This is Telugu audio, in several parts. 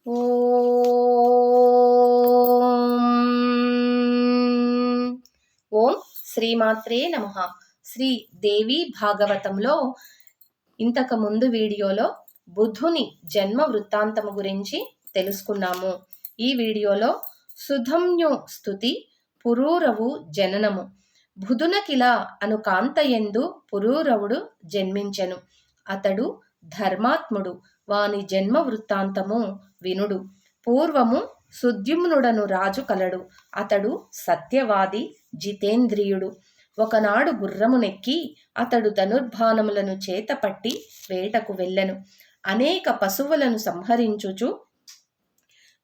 ఓం శ్రీమాత్రే నమః. శ్రీ దేవి భాగవతంలో ఇంతకు ముందు వీడియోలో బుధుని జన్మ వృత్తాంతము గురించి తెలుసుకున్నాము. ఈ వీడియోలో సుధమ్యు స్తుతి పురూరవు జననము. బుధునకిల అను కాంతయందు పురూరవుడు జన్మించెను. అతడు ధర్మాత్ముడు. వాని జన్మ వృత్తాంతము వినుడు. పూర్వము సుద్యుమ్నుడను రాజు కలడు. అతడు సత్యవాది, జితేంద్రియుడు. ఒకనాడు గుర్రమునెక్కి అతడు ధనుర్బాణములను చేతపట్టి వేటకు వెళ్ళెను. అనేక పశువులను సంహరించుచు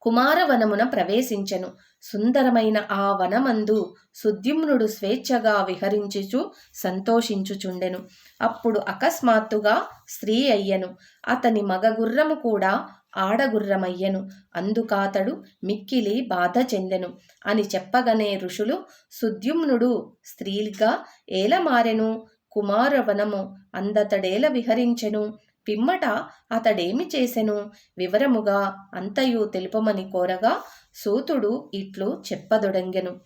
కుమారవనమున ప్రవేశించెను. సుందరమైన ఆ వనమందు సుద్యుమ్నుడు స్వేచ్ఛగా విహరించుచు సంతోషించుచుండెను. అప్పుడు అకస్మాత్తుగా స్త్రీ అయ్యెను. అతని మగ గుర్రము కూడా ఆడగుర్రమయ్యెను. అందుకాతడు మిక్కిలి బాధ చెందెను అని చెప్పగనే ఋషులు సుద్యుమ్నుడు స్త్రీగా ఏల మారెను, కుమారవనము అందతడేల విహరించెను, పిమ్మట అతడేమి చేసెను వివరముగా అంతయు తెలుపమని కోరగా సూతుడు ఇట్లు చెప్పదొడంగెను.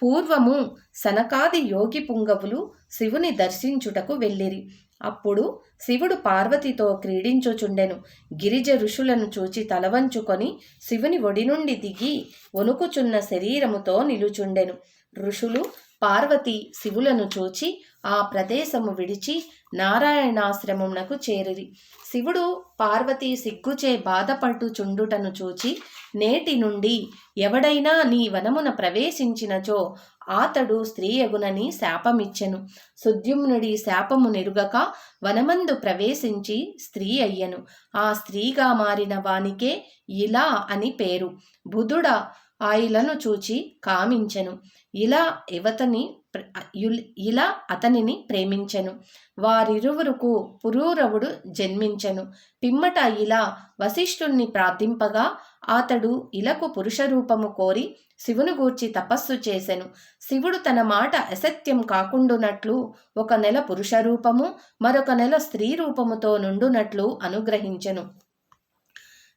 పూర్వము సనకాది యోగి పుంగవులు శివుని దర్శించుటకు వెళ్ళిరి. అప్పుడు శివుడు పార్వతితో క్రీడించుచుండెను. గిరిజ ఋషులను చూచి తలవంచుకొని శివుని ఒడి నుండి దిగి వణుకుచున్న శరీరముతో నిలుచుండెను. ఋషులు పార్వతి శివులను చూచి ఆ ప్రదేశము విడిచి నారాయణాశ్రమమునకు చేరిరి. శివుడు పార్వతి సిగ్గుచే బాధపడుచుండుటను చూచి నేటి నుండి ఎవడైనా నీ వనమున ప్రవేశించినచో ఆతడు స్త్రీయగునని శాపమిచ్చెను. సుద్యుమ్నుడి శాపము నెరుగక వనమందు ప్రవేశించి స్త్రీ అయ్యెను. ఆ స్త్రీగా మారిన వానికే ఇలా అని పేరు. బుధుడ ఆయిలను చూచి కామించెను. ఇలా అతనిని ప్రేమించెను. వారిరువురుకు పురూరవుడు జన్మించెను. పిమ్మట ఇలా వశిష్ఠుణ్ణి ప్రార్థింపగా అతడు ఇలకు పురుష రూపము కోరి శివుని గూర్చి తపస్సు చేసెను. శివుడు తన మాట అసత్యం కాకుండునట్లు ఒక నెల పురుష రూపము, మరొక నెల స్త్రీ రూపముతో నుండునట్లు అనుగ్రహించెను.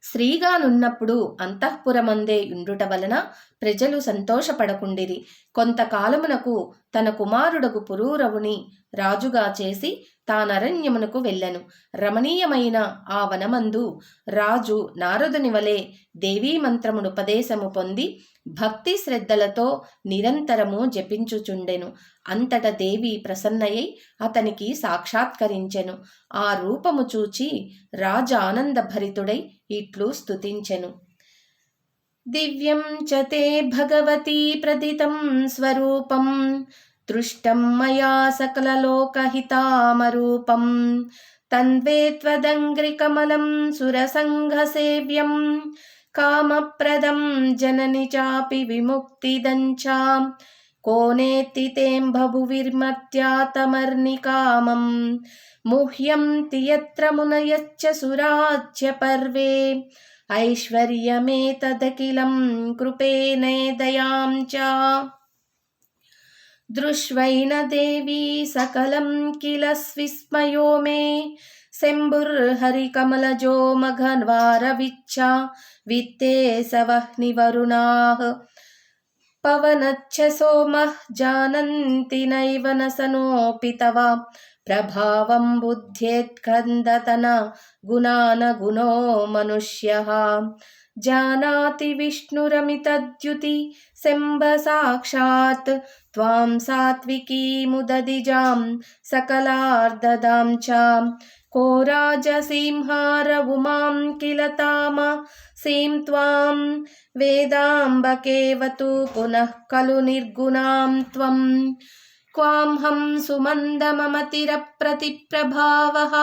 స్త్రీగానున్నప్పుడు అంతఃపురమందే ఉండుట వలన ప్రజలు సంతోషపడకుండిరి. కొంతకాలమునకు తన కుమారుడగు పురూరవుని రాజుగా చేసి తానరణ్యమునకు వెళ్ళెను. రమణీయమైన ఆ వనమందు రాజు నారదుని వలె దేవీ మంత్రమును ఉపదేశము పొంది భక్తి శ్రద్ధలతో నిరంతరము జపించుచుండెను. అంతట దేవి ప్రసన్నయై అతనికి సాక్షాత్కరించెను. ఆ రూపము చూచి రాజ ఆనందభరితుడై ఇట్లు స్తుతించెను. దివ్యం చ తే భగవతీ ప్రదితం స్వరూపం దృష్టం మయా సకలలోకహితామరూపం తన్వే త్వదంగ్రికమలం సురసంఘసేవ్యం కామప్రదం జనని చాపి విముక్తిదంచా కోనేతి తేం బభువిర్మత్యాతమర్నికామం ముహ్యంతి యత్ర మునయశ్చ సురాజ్య పర్వే ఐశ్వర్యమేతదఖిలం కృపేనే దయాం చ దృష్వైన దేవీ సకలం కిల విస్మయో మే శంభుర్హరికమలజో మఘన్వారవిచ్చ విత్తే సవహ్ని వరుణాః పవనచ్చ సోమః జానంతి నైవ న సనోపి తవ ప్రభావం బుద్ధ్యేత్కందతన గుణాన గుణో మనుష్యః జానాతి విష్ణురమితద్యుతి శంభ సాక్షాత్ త్వాం సాత్వికీముదదిజాం సకలార్దదాం చ కో రాజసింహార ఉమాం కిల తామ సీం త్వాం వేదాంబకేవతు పునః ఖలు నిర్గుణాం త్వం క్వాంహం సుమందమమతిరప్రతిప్రభావః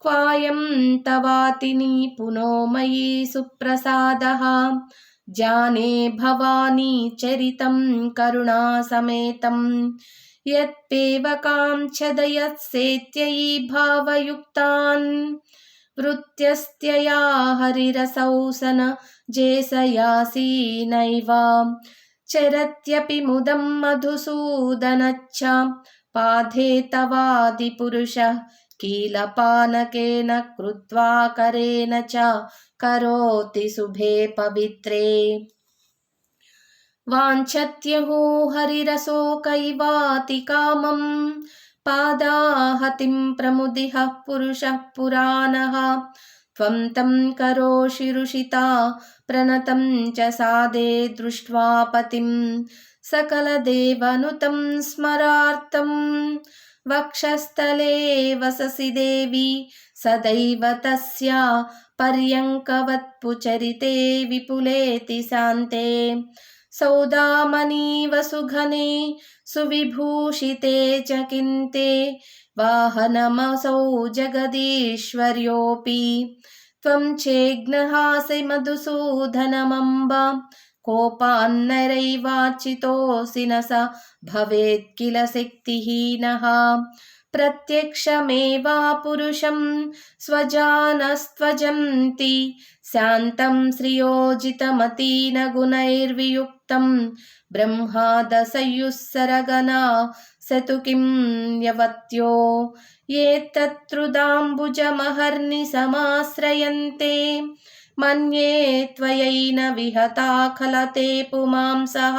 క్వాయం తవాతిని పునో మయి సుప్రసాదః జానే భవానీ చరితం కరుణాసమేతం యత్పేవకాం ఛదయత్సేత్యయీ భావయుక్తాన్ వృత్యస్త్యయా హరిరసౌసన జేసయాసీనైవ చరత్యపి ముదం మధుసూదనచ్చ పాధే తవాదిపురుషః కీలపానకేన కృత్వా కరేణ చ करोति शुभे पवित्रे। वाञ्छत्यहो हरिरसो कैवाति कामं पादाहतिं प्रमुदिह पुरुषः पुराणः। त्वं तं करोषि ऋषिता प्रणतं च सादे दृष्ट्वा पतिं सकलदेवनुतं स्मरार्तं। वक्षस्थले वससि देवी सदैव तस्या पर्यङ्कवत्पुचरिते विपुलेति शान्ते। सौदामनीव सुघने सुविभूषिते च किन्ते वाहनमसौ जगदीश्वर्योऽपि। त्वं चेघ्नहासि मधुसूदनमम्ब कोपान्नरैवार्चितोऽसि न स भवेत् किल शक्तिहीनः। प्रत्यक्षमेवा पुरुषं स्वजानस्त्वजन्ति शान्तं श्रियोजितमतीन गुणैर्वियुक्तं। ब्रह्मादशयुः सतु किं यवत्यो ये तत्रुदाम्बुजमहर्निशमाश्रयन्ते। मन्ये त्वयैन विहता खलते पुमांसः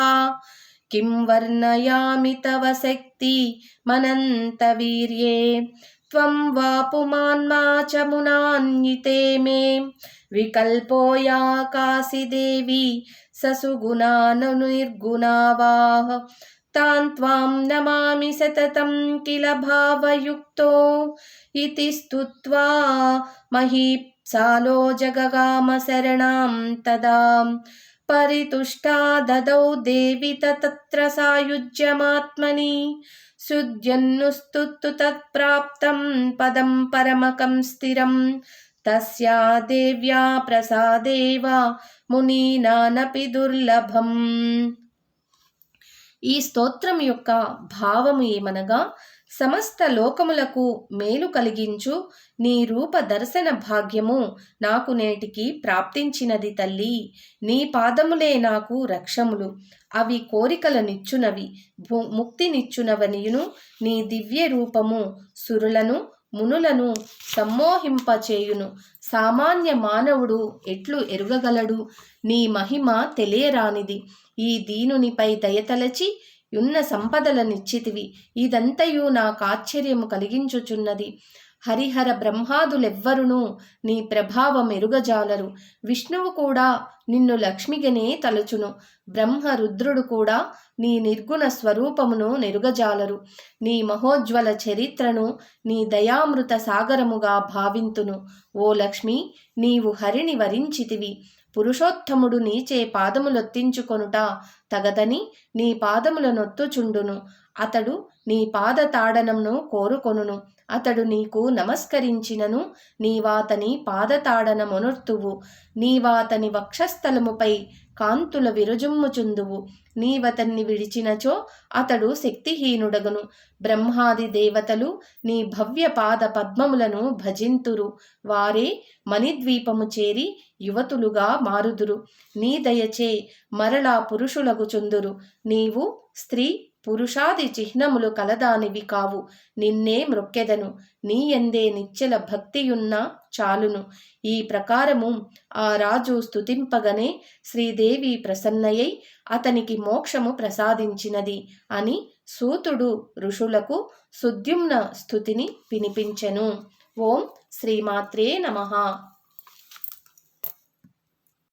किं वर्णयामि तव शक्तिमनन्तवीर्ये। त्वं वा पुमान्मा च मुनान्यिते मे विकल्पो या कासि देवी ससुगुणानुर्गुणावाः। तान् त्वां नमामि सततं किल भावयुक्तो इति स्तुत्वा महीप्सालो जगगाम शरणं तदा। परितुष्टा ददौ देवी तत्र सायुज्यमात्मनि शुद्ध्यन्नुस्तुतु तत्प्राप्तं पदं परमकं स्थिरं। तस्या देव्या प्रसादेव మునీనానపి దుర్లభం. ఈ స్తోత్రం యొక్క భావము ఏమనగా, సమస్త లోకములకు మేలు కలిగించు నీ రూప దర్శన భాగ్యము నాకు నేటికి ప్రాప్తించినది తల్లి. నీ పాదములే నాకు రక్షములు, అవి కోరికలనిచ్చునవి ముక్తినిచ్చునవనియును. నీ దివ్య రూపము సురులను మునులను సమ్మోహింపచేయును. సామాన్య మానవుడు ఎట్లు ఎరుగగలడు? నీ మహిమ తెలియరానిది. ఈ దీనునిపై దయతలచి యున్న సంపదలనిచ్చితివి. ఇదంతయు నాకాశ్చర్యము కలిగించుచున్నది. హరిహర బ్రహ్మాదులెవ్వరునూ నీ ప్రభావం ఎరుగజాలరు. విష్ణువు కూడా నిన్ను లక్ష్మిగనే తలుచును. బ్రహ్మ రుద్రుడు కూడా నీ నిర్గుణ స్వరూపమును నెరుగజాలరు. నీ మహోజ్వల చరిత్రను నీ దయామృత సాగరముగా భావింతును. ఓ లక్ష్మి, నీవు హరిని వరించితివి. పురుషోత్తముడు నీచే పాదములొత్తించుకొనుట తగదని నీ పాదములనొత్తుచుండును. అతడు నీ పాద తాడనమును కోరుకొనును. అతడు నీకు నమస్కరించినను నీవాతని పాదతాడనమొనర్తువు. నీవాతని వక్షస్థలముపై కాంతుల విరజుమ్ముచుందువు. నీవతన్ని విడిచినచో అతడు శక్తిహీనుడగును. బ్రహ్మాది దేవతలు నీ భవ్య పాద పద్మములను భజింతురు. వారే మణిద్వీపము చేరి యువతులుగా మారుదురు. నీ దయచే మరలా పురుషులగుచుందురు. నీవు స్త్రీ పురుషాది చిహ్నములు కలదానివి కావు. నిన్నే మ్రొక్కెదను. నీయందే నిశ్చల భక్తియున్న చాలును. ఈ ప్రకారము ఆ రాజు స్తుతింపగనే శ్రీదేవి ప్రసన్నయై అతనికి మోక్షము ప్రసాదించినది అని సూతుడు ఋషులకు సుద్యుమ్న స్తుతిని వినిపించెను. ఓం శ్రీమాత్రే నమః.